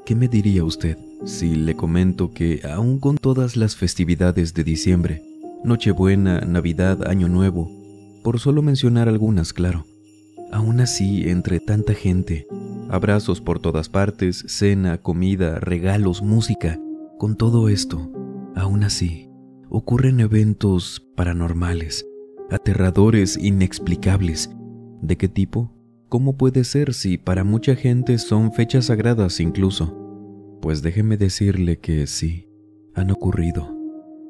¿Qué me diría usted si le comento que aún con todas las festividades de diciembre, Nochebuena, Navidad, Año Nuevo, por solo mencionar algunas, claro, aún así, entre tanta gente, abrazos por todas partes, cena, comida, regalos, música, con todo esto, aún así, ocurren eventos paranormales, aterradores, inexplicables? ¿De qué tipo? ¿Cómo puede ser si para mucha gente son fechas sagradas incluso? Pues déjeme decirle que sí, han ocurrido,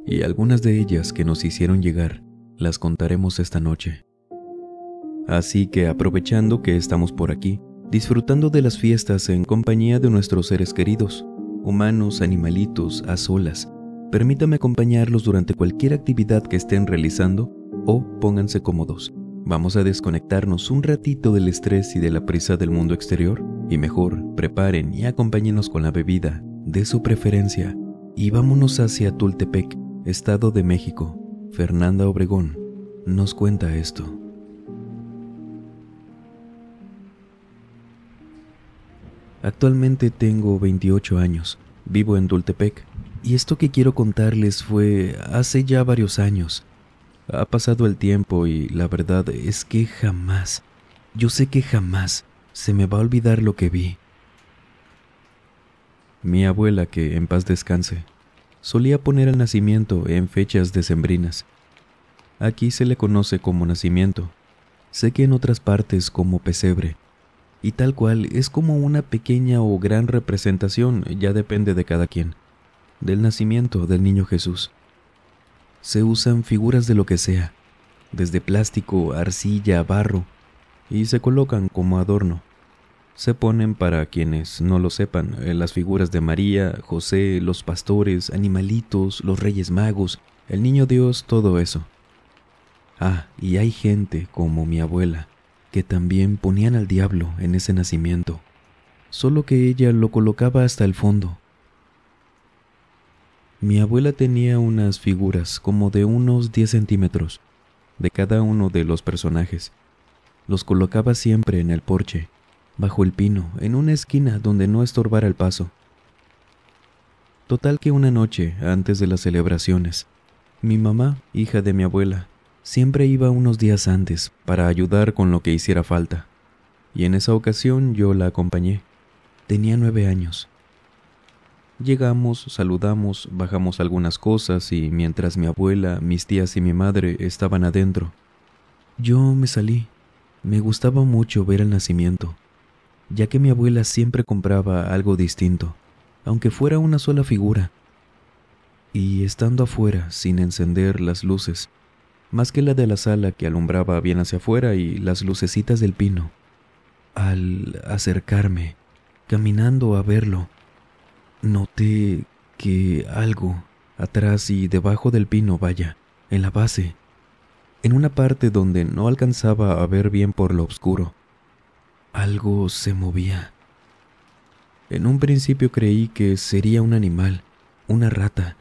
y algunas de ellas que nos hicieron llegar las contaremos esta noche. Así que aprovechando que estamos por aquí, disfrutando de las fiestas en compañía de nuestros seres queridos, humanos, animalitos, a solas, permítame acompañarlos durante cualquier actividad que estén realizando o pónganse cómodos. Vamos a desconectarnos un ratito del estrés y de la prisa del mundo exterior y mejor preparen y acompáñenos con la bebida de su preferencia y vámonos hacia Tultepec, Estado de México. Fernanda Obregón nos cuenta esto. Actualmente tengo 28 años, vivo en Tultepec y esto que quiero contarles fue hace ya varios años. Ha pasado el tiempo y la verdad es que jamás, yo sé que jamás se me va a olvidar lo que vi. Mi abuela, que en paz descanse, solía poner el nacimiento en fechas decembrinas. Aquí se le conoce como nacimiento, sé que en otras partes como pesebre, y tal cual es como una pequeña o gran representación, ya depende de cada quien, del nacimiento del niño Jesús. Se usan figuras de lo que sea, desde plástico, arcilla, barro, y se colocan como adorno. Se ponen, para quienes no lo sepan, las figuras de María, José, los pastores, animalitos, los Reyes Magos, el Niño Dios, todo eso. Ah, y hay gente como mi abuela, que también ponían al diablo en ese nacimiento, solo que ella lo colocaba hasta el fondo. Mi abuela tenía unas figuras como de unos 10 centímetros de cada uno de los personajes. Los colocaba siempre en el porche, bajo el pino, en una esquina donde no estorbara el paso. Total que una noche, antes de las celebraciones, mi mamá, hija de mi abuela, siempre iba unos días antes para ayudar con lo que hiciera falta, y en esa ocasión yo la acompañé. Tenía 9 años. Llegamos, saludamos, bajamos algunas cosas y mientras mi abuela, mis tías y mi madre estaban adentro, yo me salí. Me gustaba mucho ver el nacimiento, ya que mi abuela siempre compraba algo distinto, aunque fuera una sola figura. Y estando afuera, sin encender las luces, más que la de la sala que alumbraba bien hacia afuera y las lucecitas del pino, al acercarme, caminando a verlo, noté que algo atrás y debajo del pino, vaya, en la base, en una parte donde no alcanzaba a ver bien por lo oscuro, algo se movía. En un principio creí que sería un animal, una rata.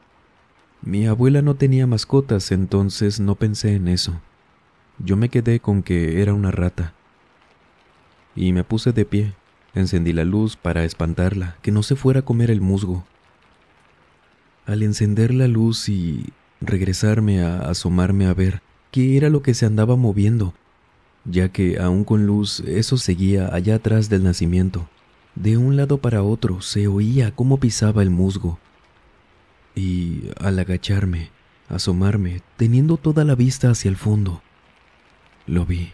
Mi abuela no tenía mascotas, entonces no pensé en eso. Yo me quedé con que era una rata. Y me puse de pie. Encendí la luz para espantarla, que no se fuera a comer el musgo. Al encender la luz y regresarme a asomarme a ver qué era lo que se andaba moviendo, ya que aún con luz eso seguía allá atrás del nacimiento. De un lado para otro se oía cómo pisaba el musgo. Y al agacharme, asomarme, teniendo toda la vista hacia el fondo, lo vi.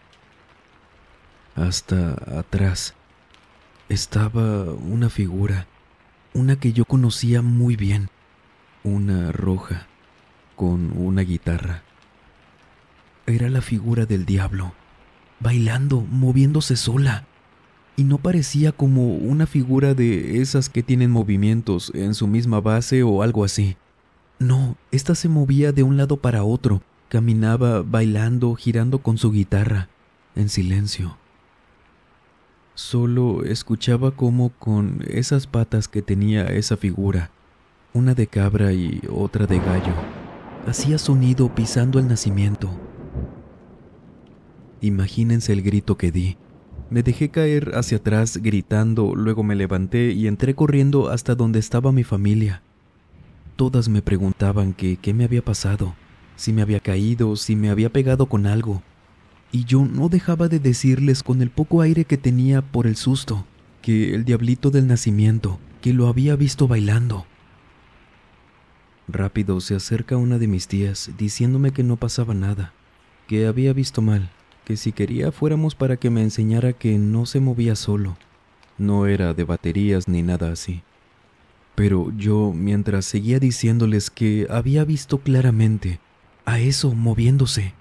Hasta atrás estaba una figura, una que yo conocía muy bien, una roja, con una guitarra. Era la figura del diablo, bailando, moviéndose sola, y no parecía como una figura de esas que tienen movimientos en su misma base o algo así. No, esta se movía de un lado para otro, caminaba, bailando, girando con su guitarra, en silencio. Solo escuchaba cómo con esas patas que tenía esa figura, una de cabra y otra de gallo, hacía sonido pisando el nacimiento. Imagínense el grito que di. Me dejé caer hacia atrás gritando, luego me levanté y entré corriendo hasta donde estaba mi familia. Todas me preguntaban que qué me había pasado, si me había caído, si me había pegado con algo. Y yo no dejaba de decirles con el poco aire que tenía por el susto, que el diablito del nacimiento, que lo había visto bailando. Rápido se acerca una de mis tías diciéndome que no pasaba nada, que había visto mal, que si quería fuéramos para que me enseñara que no se movía solo. No era de baterías ni nada así. Pero yo, mientras seguía diciéndoles que había visto claramente a eso moviéndose,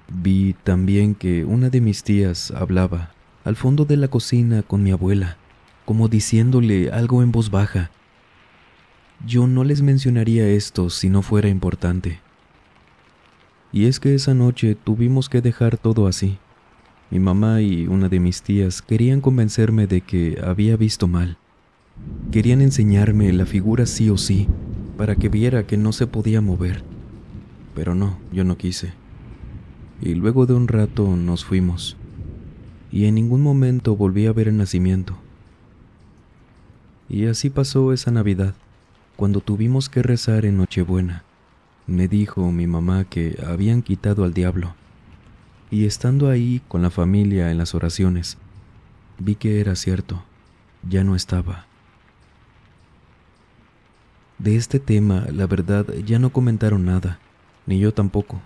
vi también que una de mis tías hablaba al fondo de la cocina con mi abuela, como diciéndole algo en voz baja. Yo no les mencionaría esto si no fuera importante. Y es que esa noche tuvimos que dejar todo así. Mi mamá y una de mis tías querían convencerme de que había visto mal. Querían enseñarme la figura sí o sí, para que viera que no se podía mover. Pero no, yo no quise. Y luego de un rato nos fuimos. Y en ningún momento volví a ver el nacimiento. Y así pasó esa Navidad, cuando tuvimos que rezar en Nochebuena. Me dijo mi mamá que habían quitado al diablo. Y estando ahí con la familia en las oraciones, vi que era cierto, ya no estaba. De este tema, la verdad, ya no comentaron nada, ni yo tampoco.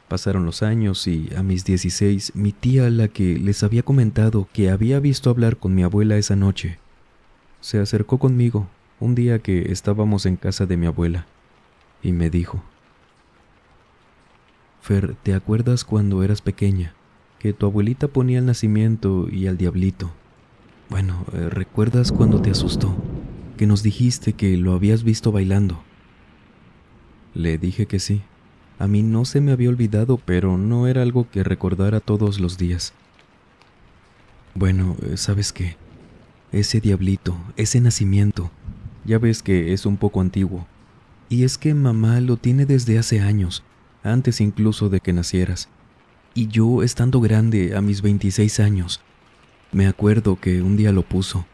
Pasaron los años y a mis 16, mi tía, la que les había comentado que había visto hablar con mi abuela esa noche, se acercó conmigo un día que estábamos en casa de mi abuela y me dijo: Fer, ¿te acuerdas cuando eras pequeña que tu abuelita ponía el nacimiento y al diablito? Bueno, ¿recuerdas cuando te asustó, que nos dijiste que lo habías visto bailando? Le dije que sí. A mí no se me había olvidado, pero no era algo que recordara todos los días. Bueno, ¿sabes qué? Ese diablito, ese nacimiento, ya ves que es un poco antiguo. Y es que mamá lo tiene desde hace años, antes incluso de que nacieras. Y yo, estando grande, a mis 26 años, me acuerdo que un día lo puso.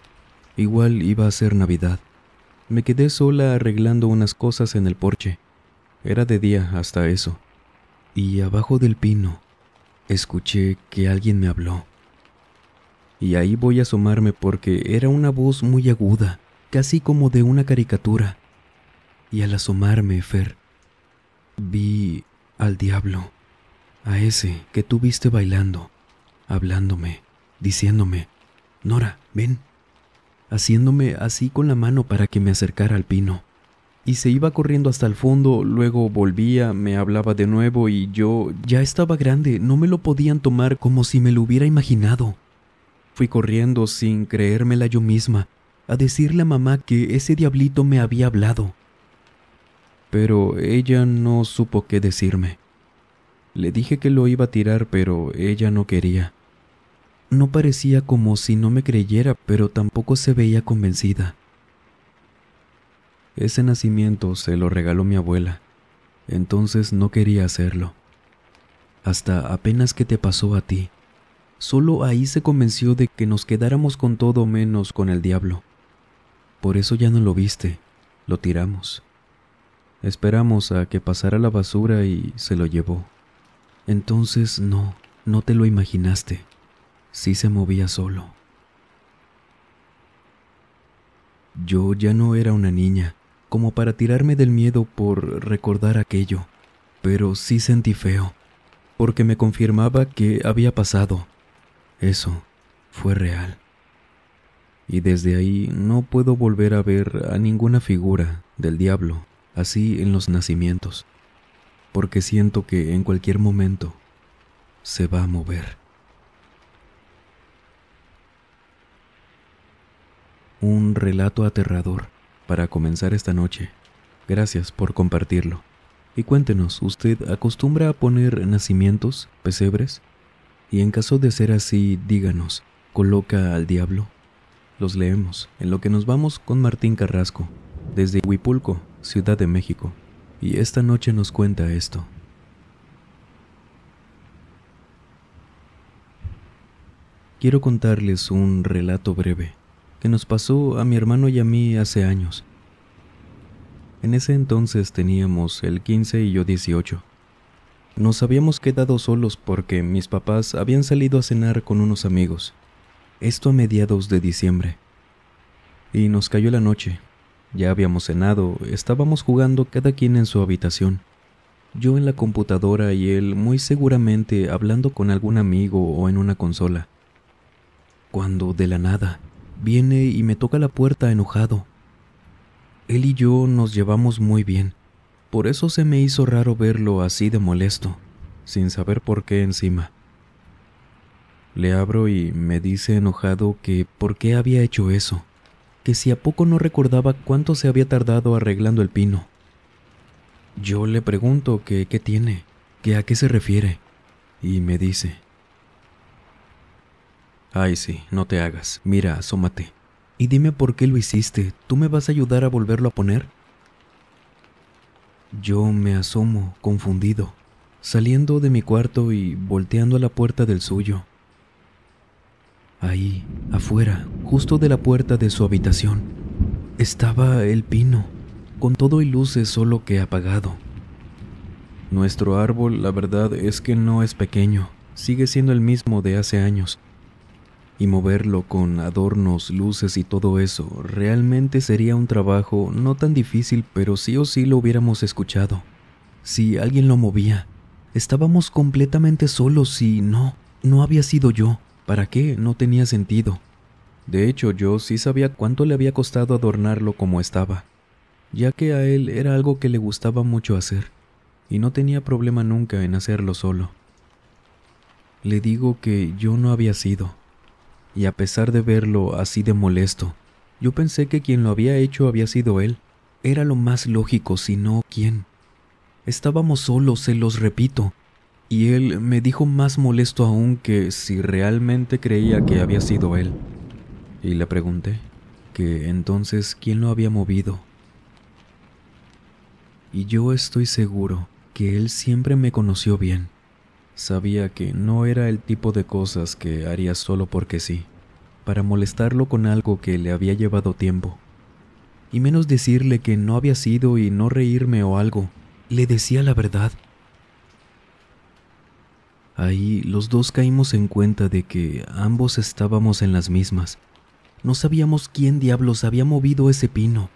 Igual iba a ser Navidad. Me quedé sola arreglando unas cosas en el porche. Era de día hasta eso. Y abajo del pino, escuché que alguien me habló. Y ahí voy a asomarme porque era una voz muy aguda, casi como de una caricatura. Y al asomarme, Fer, vi al diablo, a ese que tú viste bailando, hablándome, diciéndome: Nora, ven, haciéndome así con la mano para que me acercara al pino. Y se iba corriendo hasta el fondo, luego volvía, me hablaba de nuevo y yo ya estaba grande, no me lo podían tomar como si me lo hubiera imaginado. Fui corriendo sin creérmela yo misma, a decirle a mamá que ese diablito me había hablado. Pero ella no supo qué decirme. Le dije que lo iba a tirar, pero ella no quería. No parecía como si no me creyera, pero tampoco se veía convencida. Ese nacimiento se lo regaló mi abuela, entonces no quería hacerlo. Hasta apenas que te pasó a ti, solo ahí se convenció de que nos quedáramos con todo menos con el diablo. Por eso ya no lo viste, lo tiramos. Esperamos a que pasara la basura y se lo llevó. Entonces no te lo imaginaste. Sí se movía solo. Yo ya no era una niña, como para tirarme del miedo por recordar aquello, pero sí sentí feo, porque me confirmaba que había pasado. Eso fue real. Y desde ahí no puedo volver a ver a ninguna figura del diablo así en los nacimientos, porque siento que en cualquier momento se va a mover. Un relato aterrador para comenzar esta noche. Gracias por compartirlo. Y cuéntenos, ¿usted acostumbra a poner nacimientos, pesebres? Y en caso de ser así, díganos, ¿coloca al diablo? Los leemos en lo que nos vamos con Martín Carrasco, desde Huipulco, Ciudad de México. Y esta noche nos cuenta esto. quiero contarles un relato breve que nos pasó a mi hermano y a mí hace años. En ese entonces teníamos él 15 y yo 18. Nos habíamos quedado solos porque mis papás habían salido a cenar con unos amigos. Esto a mediados de diciembre. Y nos cayó la noche. Ya habíamos cenado, estábamos jugando cada quien en su habitación. Yo en la computadora y él muy seguramente hablando con algún amigo o en una consola. Cuando de la nada viene y me toca la puerta enojado. Él y yo nos llevamos muy bien, por eso se me hizo raro verlo así de molesto, sin saber por qué encima. Le abro y me dice enojado que por qué había hecho eso, que si a poco no recordaba cuánto se había tardado arreglando el pino. Yo le pregunto que qué tiene, que a qué se refiere, y me dice: «Ay sí, no te hagas, mira, asómate. Y dime por qué lo hiciste, ¿tú me vas a ayudar a volverlo a poner?». Yo me asomo, confundido, saliendo de mi cuarto y volteando a la puerta del suyo. Ahí, afuera, justo de la puerta de su habitación, estaba el pino, con todo y luces solo que apagado. Nuestro árbol, la verdad es que no es pequeño, sigue siendo el mismo de hace años. Y moverlo con adornos, luces y todo eso, realmente sería un trabajo no tan difícil, pero sí o sí lo hubiéramos escuchado. Si alguien lo movía, estábamos completamente solos y no había sido yo. ¿Para qué? No tenía sentido. De hecho, yo sí sabía cuánto le había costado adornarlo como estaba, ya que a él era algo que le gustaba mucho hacer, y no tenía problema nunca en hacerlo solo. Le digo que yo no había sido. Y a pesar de verlo así de molesto, yo pensé que quien lo había hecho había sido él. Era lo más lógico, si no, ¿quién? Estábamos solos, se los repito, y él me dijo más molesto aún que si realmente creía que había sido él. Y le pregunté que entonces quién lo había movido. Y yo estoy seguro que él siempre me conoció bien. Sabía que no era el tipo de cosas que haría solo porque sí, para molestarlo con algo que le había llevado tiempo. Y menos decirle que no había sido y no reírme o algo, le decía la verdad. Ahí los dos caímos en cuenta de que ambos estábamos en las mismas. No sabíamos quién diablos había movido ese pino.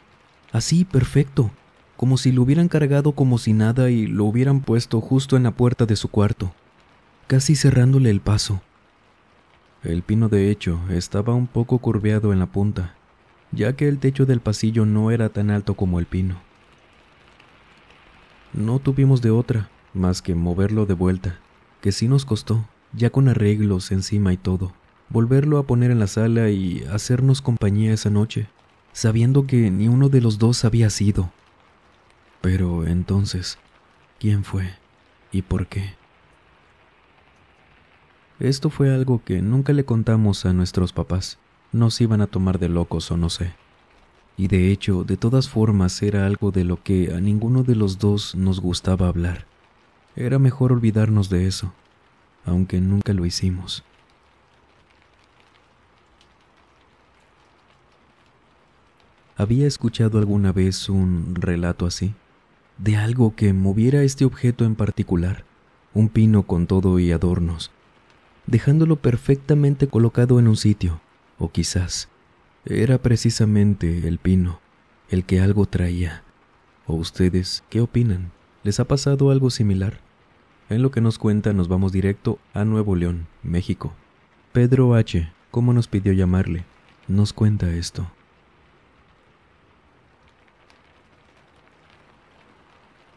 Así, perfecto, como si lo hubieran cargado como si nada y lo hubieran puesto justo en la puerta de su cuarto, casi cerrándole el paso. El pino, de hecho, estaba un poco curveado en la punta, ya que el techo del pasillo no era tan alto como el pino. No tuvimos de otra más que moverlo de vuelta, que sí nos costó, ya con arreglos encima y todo, volverlo a poner en la sala y hacernos compañía esa noche, sabiendo que ni uno de los dos había sido. Pero entonces, ¿quién fue? ¿Y por qué? Esto fue algo que nunca le contamos a nuestros papás. Nos iban a tomar de locos o no sé. Y de hecho, de todas formas, era algo de lo que a ninguno de los dos nos gustaba hablar. Era mejor olvidarnos de eso, aunque nunca lo hicimos. ¿Había escuchado alguna vez un relato así? De algo que moviera este objeto en particular, un pino con todo y adornos, dejándolo perfectamente colocado en un sitio, o quizás era precisamente el pino el que algo traía. ¿O ustedes qué opinan? ¿Les ha pasado algo similar? En lo que nos cuenta nos vamos directo a Nuevo León, México. Pedro H., como nos pidió llamarle, nos cuenta esto.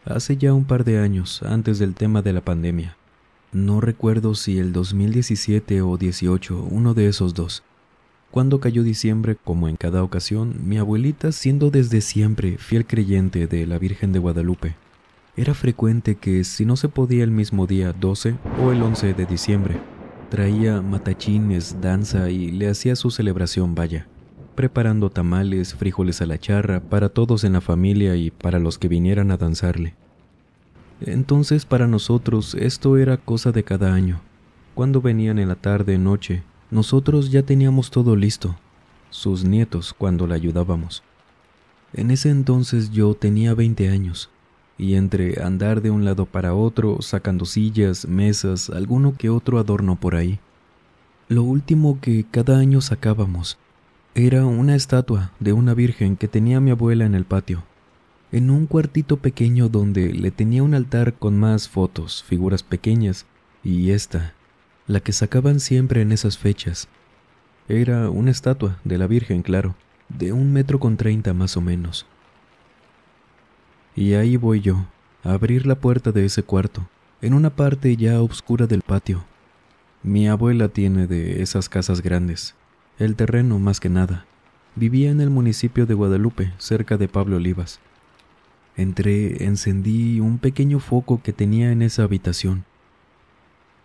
Hace ya un par de años, antes del tema de la pandemia, no recuerdo si el 2017 o 18, uno de esos dos. Cuando cayó diciembre, como en cada ocasión, mi abuelita, siendo desde siempre fiel creyente de la Virgen de Guadalupe, era frecuente que, si no se podía el mismo día 12 o el 11 de diciembre, traía matachines, danza y le hacía su celebración, vaya, preparando tamales, frijoles a la charra para todos en la familia y para los que vinieran a danzarle. Entonces para nosotros esto era cosa de cada año. Cuando venían en la tarde, noche, Nosotros ya teníamos todo listo, sus nietos cuando la ayudábamos. En ese entonces yo tenía 20 años, y entre andar de un lado para otro, sacando sillas, mesas, alguno que otro adorno por ahí, lo último que cada año sacábamos era una estatua de una virgen que tenía mi abuela en el patio, en un cuartito pequeño donde le tenía un altar con más fotos, figuras pequeñas, y esta, la que sacaban siempre en esas fechas, era una estatua de la Virgen, claro, de 1,30 m más o menos. Y ahí voy yo, a abrir la puerta de ese cuarto, en una parte ya oscura del patio. Mi abuela tiene de esas casas grandes, el terreno más que nada. Vivía en el municipio de Guadalupe, cerca de Pablo Olivas. Entré, encendí un pequeño foco que tenía en esa habitación.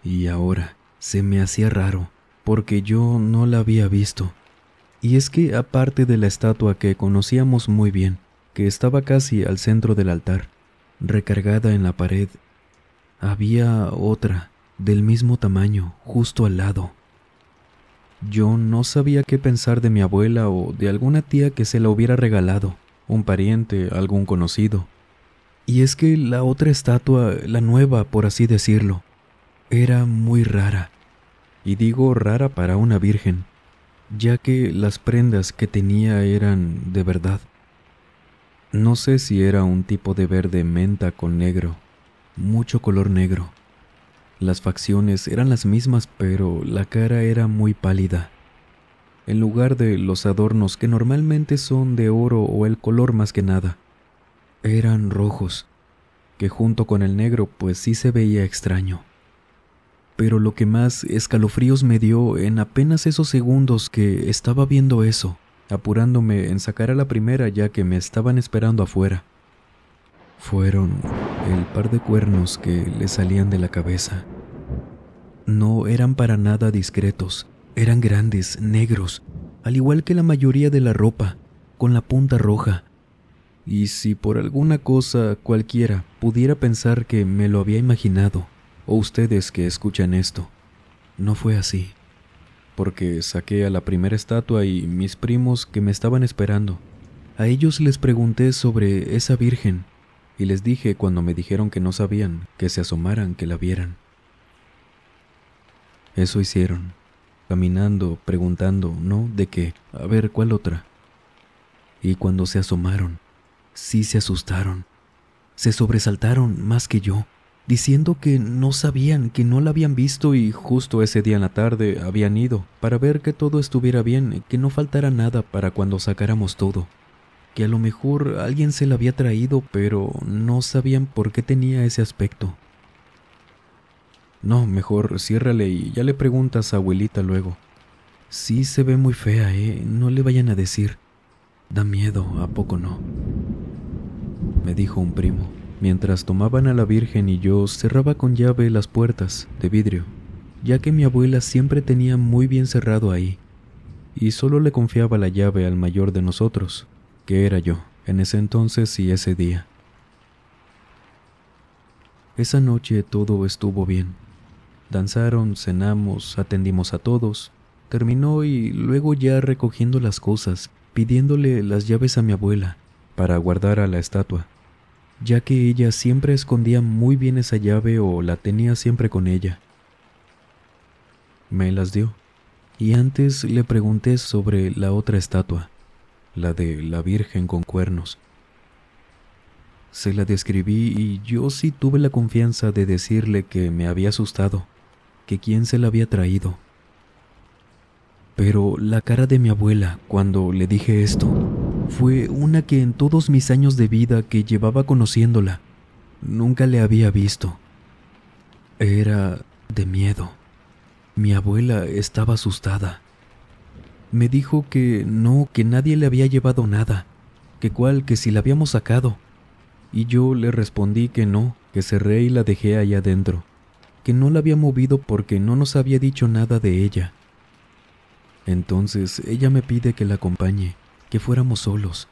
Y ahora se me hacía raro, porque yo no la había visto. Y es que aparte de la estatua que conocíamos muy bien, que estaba casi al centro del altar, recargada en la pared, había otra, del mismo tamaño, justo al lado. Yo no sabía qué pensar de mi abuela o de alguna tía que se la hubiera regalado, un pariente, algún conocido. Y es que la otra estatua, la nueva por así decirlo, era muy rara. Y digo rara para una virgen, ya que las prendas que tenía eran de verdad. No sé si era un tipo de verde menta con negro, mucho color negro. Las facciones eran las mismas, pero la cara era muy pálida. En lugar de los adornos que normalmente son de oro o el color más que nada, eran rojos, que junto con el negro pues sí se veía extraño. Pero lo que más escalofríos me dio en apenas esos segundos que estaba viendo eso, apurándome en sacar a la primera ya que me estaban esperando afuera, fueron el par de cuernos que le salían de la cabeza. No eran para nada discretos, eran grandes, negros, al igual que la mayoría de la ropa, con la punta roja. Y si por alguna cosa cualquiera pudiera pensar que me lo había imaginado, o ustedes que escuchan esto, no fue así, porque saqué a la primera estatua y mis primos que me estaban esperando. A ellos les pregunté sobre esa virgen y les dije cuando me dijeron que no sabían, que se asomaran, que la vieran. Eso hicieron, caminando, preguntando, ¿no? ¿De qué? A ver, ¿cuál otra? Y cuando se asomaron, sí se asustaron, se sobresaltaron más que yo, diciendo que no sabían, que no la habían visto y justo ese día en la tarde habían ido para ver que todo estuviera bien, que no faltara nada para cuando sacáramos todo, que a lo mejor alguien se la había traído, pero no sabían por qué tenía ese aspecto. No, mejor ciérrale y ya le preguntas a abuelita luego. Sí se ve muy fea, no le vayan a decir. Da miedo, ¿a poco no? Me dijo un primo, mientras tomaban a la Virgen y yo cerraba con llave las puertas de vidrio, ya que mi abuela siempre tenía muy bien cerrado ahí, y solo le confiaba la llave al mayor de nosotros, que era yo, en ese entonces y ese día. Esa noche todo estuvo bien. Danzaron, cenamos, atendimos a todos, terminó y luego ya recogiendo las cosas, pidiéndole las llaves a mi abuela para guardar a la estatua, ya que ella siempre escondía muy bien esa llave o la tenía siempre con ella. Me las dio, y antes le pregunté sobre la otra estatua, la de la Virgen con cuernos. Se la describí y yo sí tuve la confianza de decirle que me había asustado, que quién se la había traído. Pero la cara de mi abuela cuando le dije esto fue una que en todos mis años de vida que llevaba conociéndola, nunca le había visto. Era de miedo. Mi abuela estaba asustada. Me dijo que no, que nadie le había llevado nada, que si la habíamos sacado. Y yo le respondí que no, que cerré y la dejé allá adentro, que no la había movido porque no nos había dicho nada de ella. Entonces ella me pide que la acompañe, que fuéramos solos,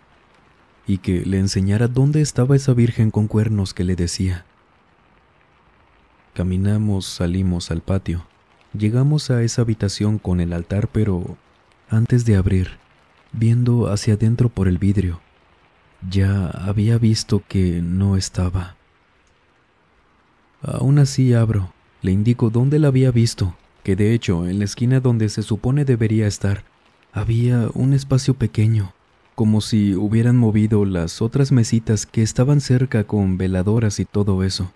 y que le enseñara dónde estaba esa Virgen con cuernos que le decía. Caminamos, salimos al patio, Llegamos a esa habitación con el altar, pero antes de abrir, viendo hacia adentro por el vidrio, ya había visto que no estaba. Aún así abro, le indico dónde la había visto, que de hecho en la esquina donde se supone debería estar, había un espacio pequeño, como si hubieran movido las otras mesitas que estaban cerca con veladoras y todo eso,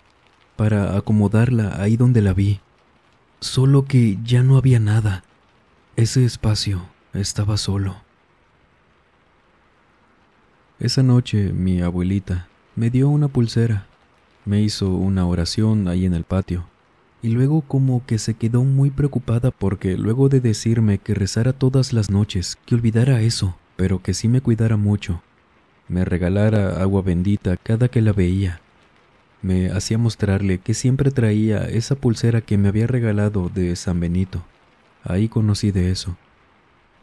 para acomodarla ahí donde la vi. Solo que ya no había nada. Ese espacio estaba solo. Esa noche mi abuelita me dio una pulsera, me hizo una oración ahí en el patio, y luego como que se quedó muy preocupada porque luego de decirme que rezara todas las noches, que olvidara eso, pero que sí me cuidara mucho, me regalara agua bendita cada que la veía. Me hacía mostrarle que siempre traía esa pulsera que me había regalado de San Benito. Ahí conocí de eso.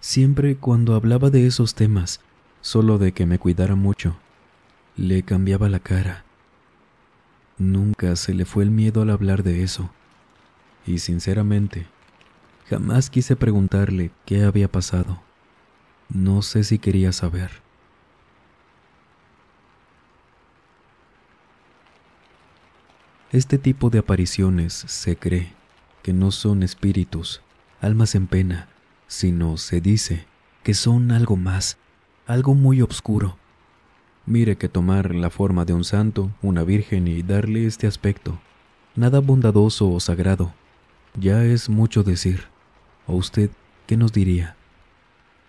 Siempre cuando hablaba de esos temas, solo de que me cuidara mucho, le cambiaba la cara. Nunca se le fue el miedo al hablar de eso. Y sinceramente, jamás quise preguntarle qué había pasado. No sé si quería saber. Este tipo de apariciones se cree que no son espíritus, almas en pena, sino se dice que son algo más, algo muy oscuro. Mire que tomar la forma de un santo, una virgen y darle este aspecto, nada bondadoso o sagrado, ya es mucho decir. ¿O usted qué nos diría?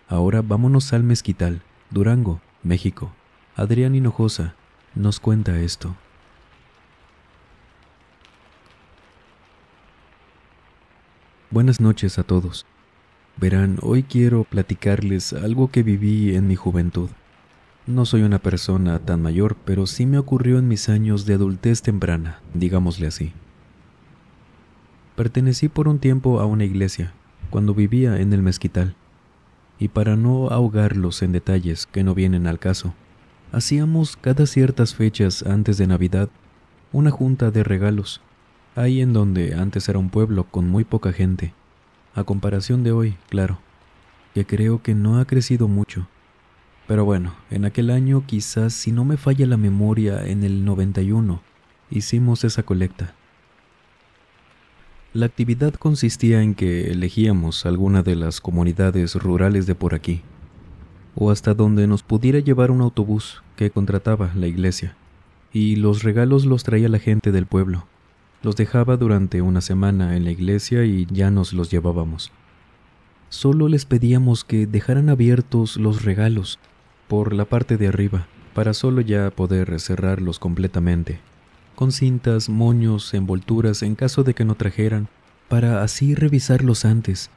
Ahora vámonos al Mezquital, Durango, México. Adrián Hinojosa nos cuenta esto. Buenas noches a todos. Verán, hoy quiero platicarles algo que viví en mi juventud. No soy una persona tan mayor, pero sí me ocurrió en mis años de adultez temprana, digámosle así. Pertenecí por un tiempo a una iglesia, cuando vivía en el Mezquital, y para no ahogarlos en detalles que no vienen al caso, hacíamos cada ciertas fechas antes de Navidad una junta de regalos, ahí en donde antes era un pueblo con muy poca gente, a comparación de hoy, claro, que creo que no ha crecido mucho. Pero bueno, en aquel año, quizás si no me falla la memoria, en el 91, hicimos esa colecta. La actividad consistía en que elegíamos alguna de las comunidades rurales de por aquí, o hasta donde nos pudiera llevar un autobús que contrataba la iglesia, y los regalos los traía la gente del pueblo. Los dejaba durante una semana en la iglesia y ya nos los llevábamos. Solo les pedíamos que dejaran abiertos los regalos por la parte de arriba, para solo ya poder cerrarlos completamente, con cintas, moños, envolturas en caso de que no trajeran, para así revisarlos antes,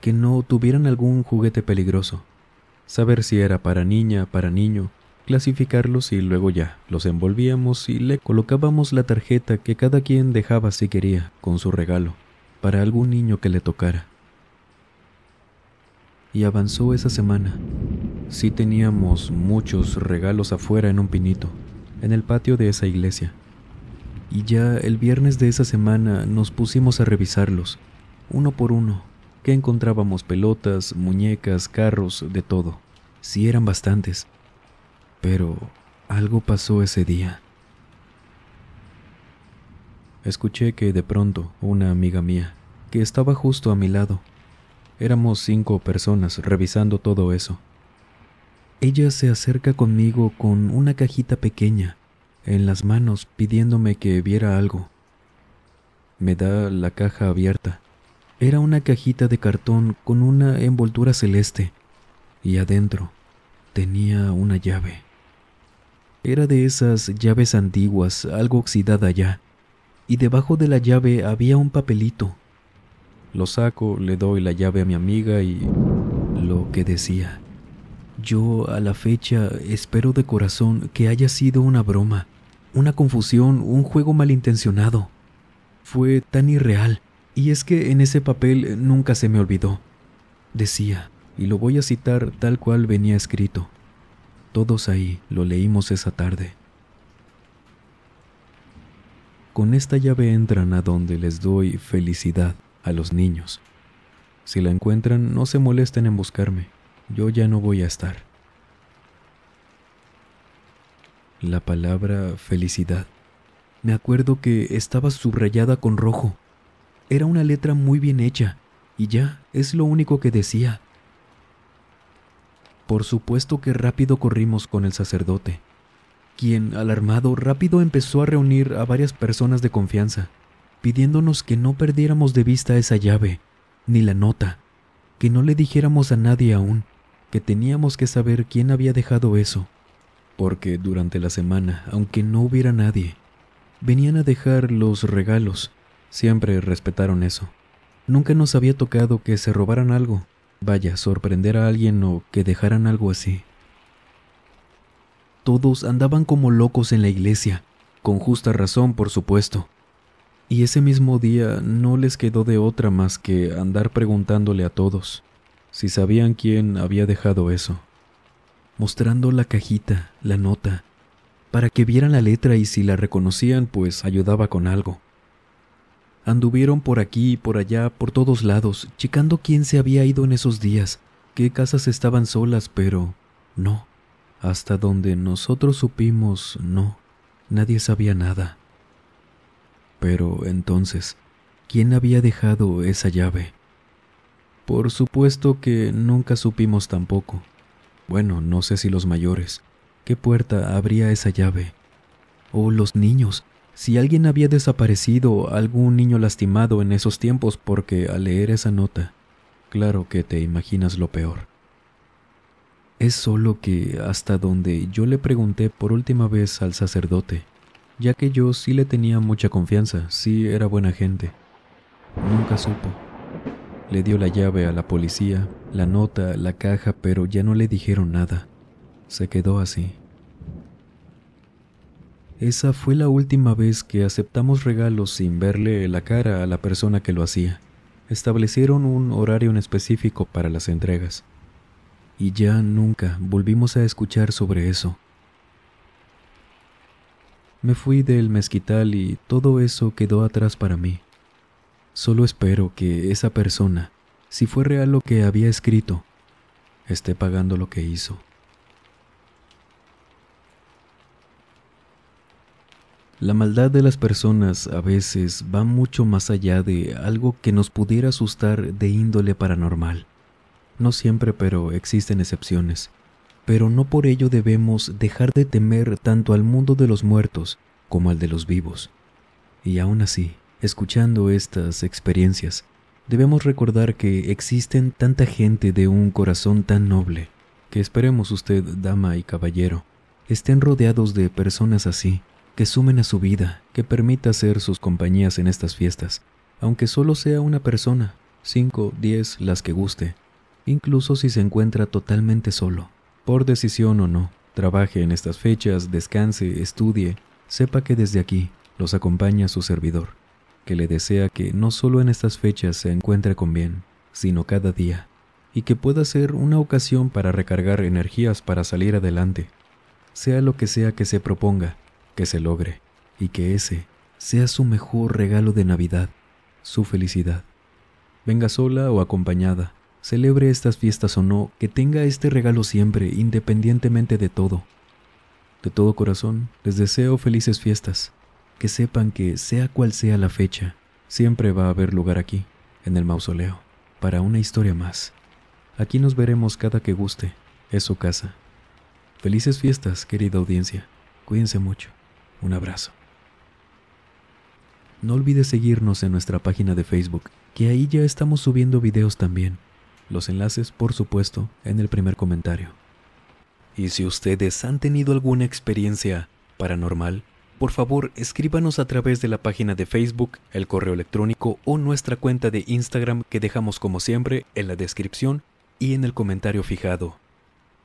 que no tuvieran algún juguete peligroso, saber si era para niña, para niño, clasificarlos y luego ya los envolvíamos y le colocábamos la tarjeta que cada quien dejaba si quería con su regalo, para algún niño que le tocara. Y avanzó esa semana. Sí teníamos muchos regalos afuera en un pinito, en el patio de esa iglesia. Y ya el viernes de esa semana nos pusimos a revisarlos, uno por uno, que encontrábamos pelotas, muñecas, carros, de todo. Sí eran bastantes. Pero algo pasó ese día. Escuché que de pronto una amiga mía, que estaba justo a mi lado, éramos 5 personas revisando todo eso. Ella se acerca conmigo con una cajita pequeña en las manos pidiéndome que viera algo. Me da la caja abierta. Era una cajita de cartón con una envoltura celeste y adentro tenía una llave. Era de esas llaves antiguas, algo oxidada ya, y debajo de la llave había un papelito. Lo saco, le doy la llave a mi amiga y lo que decía. Yo a la fecha espero de corazón que haya sido una broma, una confusión, un juego malintencionado. Fue tan irreal, y es que en ese papel nunca se me olvidó. Decía, y lo voy a citar tal cual venía escrito. Todos ahí lo leímos esa tarde. Con esta llave entran a donde les doy felicidad, a los niños. Si la encuentran, no se molesten en buscarme. Yo ya no voy a estar. La palabra felicidad. Me acuerdo que estaba subrayada con rojo. Era una letra muy bien hecha, y ya es lo único que decía. Por supuesto que rápido corrimos con el sacerdote, quien, alarmado, rápido empezó a reunir a varias personas de confianza, pidiéndonos que no perdiéramos de vista esa llave, ni la nota, que no le dijéramos a nadie aún, que teníamos que saber quién había dejado eso, porque durante la semana, aunque no hubiera nadie, venían a dejar los regalos. Siempre respetaron eso. Nunca nos había tocado que se robaran algo, vaya, sorprender a alguien o que dejaran algo así. Todos andaban como locos en la iglesia, con justa razón, por supuesto. Y ese mismo día no les quedó de otra más que andar preguntándole a todos si sabían quién había dejado eso, mostrando la cajita, la nota, para que vieran la letra y si la reconocían, pues ayudaba con algo. Anduvieron por aquí y por allá, por todos lados, checando quién se había ido en esos días, qué casas estaban solas, pero no. Hasta donde nosotros supimos, no, nadie sabía nada. Pero entonces, ¿quién había dejado esa llave? Por supuesto que nunca supimos tampoco. Bueno, no sé si los mayores. ¿Qué puerta abría esa llave? O los niños, si alguien había desaparecido, algún niño lastimado en esos tiempos, porque al leer esa nota, claro que te imaginas lo peor. Es solo que hasta donde yo le pregunté por última vez al sacerdote, ya que yo sí le tenía mucha confianza, sí era buena gente, nunca supo. Le dio la llave a la policía, la nota, la caja, pero ya no le dijeron nada. Se quedó así. Esa fue la última vez que aceptamos regalos sin verle la cara a la persona que lo hacía. Establecieron un horario en específico para las entregas. Y ya nunca volvimos a escuchar sobre eso. Me fui del mezquital y todo eso quedó atrás para mí. Solo espero que esa persona, si fue real lo que había escrito, esté pagando lo que hizo. La maldad de las personas a veces va mucho más allá de algo que nos pudiera asustar de índole paranormal. No siempre, pero existen excepciones. Pero no por ello debemos dejar de temer tanto al mundo de los muertos como al de los vivos. Y aún así, escuchando estas experiencias, debemos recordar que existen tanta gente de un corazón tan noble, que esperemos usted, dama y caballero, estén rodeados de personas así, que sumen a su vida, que permita ser sus compañías en estas fiestas, aunque solo sea una persona, 5, 10, las que guste, incluso si se encuentra totalmente solo, por decisión o no, trabaje en estas fechas, descanse, estudie, sepa que desde aquí los acompaña su servidor, que le desea que no solo en estas fechas se encuentre con bien, sino cada día, y que pueda ser una ocasión para recargar energías para salir adelante, sea lo que sea que se proponga, que se logre, y que ese sea su mejor regalo de Navidad, su felicidad. Venga sola o acompañada, celebre estas fiestas o no, que tenga este regalo siempre, independientemente de todo. De todo corazón, les deseo felices fiestas. Que sepan que, sea cual sea la fecha, siempre va a haber lugar aquí, en el mausoleo, para una historia más. Aquí nos veremos cada que guste, es su casa. Felices fiestas, querida audiencia. Cuídense mucho. Un abrazo. No olvides seguirnos en nuestra página de Facebook, que ahí ya estamos subiendo videos también. Los enlaces, por supuesto, en el primer comentario. Y si ustedes han tenido alguna experiencia paranormal, por favor escríbanos a través de la página de Facebook, el correo electrónico o nuestra cuenta de Instagram que dejamos como siempre en la descripción y en el comentario fijado.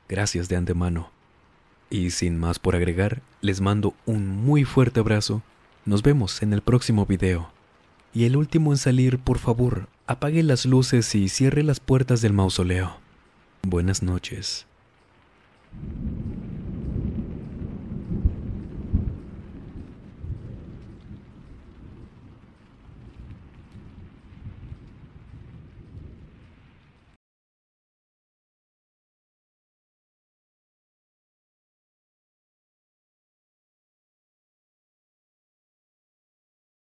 Gracias de antemano. Y sin más por agregar, les mando un muy fuerte abrazo. Nos vemos en el próximo video. Y el último en salir, por favor, apague las luces y cierre las puertas del mausoleo. Buenas noches.